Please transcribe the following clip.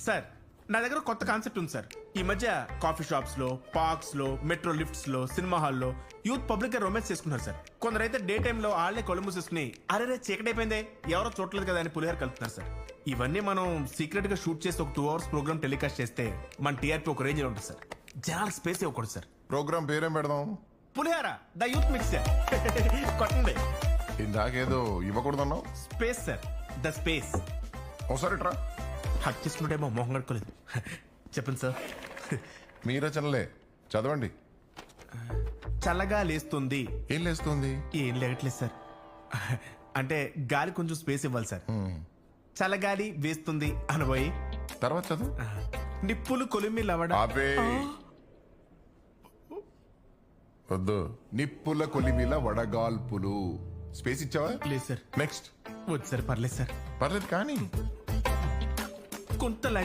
Sir నా దగ్గర కొత్త కాన్సెప్ట్ ఉంది సార్. ఈ మధ్య కాఫీ షాప్స్ లో, పార్క్స్ లో, మెట్రో లిఫ్ట్స్ లో, సినిమా హాల్లో యూత్ పబ్లిక్ గా రొమాన్స్ చేసుకున్నారు సార్. కొందరైతే డే టైమ్ లో ఆళ్లే కళ్ళు మూసేసుకుని అరే చీకటి అయిపోయిందే ఎవరో చూడలేదు కదా అని పులిహార కలుపుతున్నారు సార్. ఇవన్నీ మనం సీక్రెట్ గా షూట్ చేసి ఒక 2 hours ప్రోగ్రామ్ టెలికాస్ట్ చేస్తే మన టీఆర్పీ ఒక రేంజ్ లో ఉంటుంది సార్. జనాలకు స్పేస్ ఇవ్వకూడదు సార్. ప్రోగ్రామ్ పేరేం పెడదాం? Pulihora the youth mix sir. కొట్టండి. ఇందాకేదో ఇవ్వకూడదన్నావు. Space sir, the space. ఒకసారి ట్రా. హక్ చేసుకుంటేమో మొహం కడుకోలేదు. చెప్పండి సార్. మీ రచనలే చదవండి. చల్లగా లేస్తుంది. ఏం లేస్తుంది? ఏం లేగట్లేదు సార్. అంటే గాలి కొంచెం స్పేస్ ఇవ్వాలి సార్. చల్లగాలి వేస్తుంది అనబోయి తర్వాత చదువు. నిప్పులు కొలిమి లవడ. ఆపే. వద్దు. నిప్పుల కొలిమిల వడగాల్పులు. స్పేస్ ఇచ్చావా? లేదు సార్. నెక్స్ట్. వద్దు సార్, పర్లేదు సార్. పర్లేదు కానీ కొంత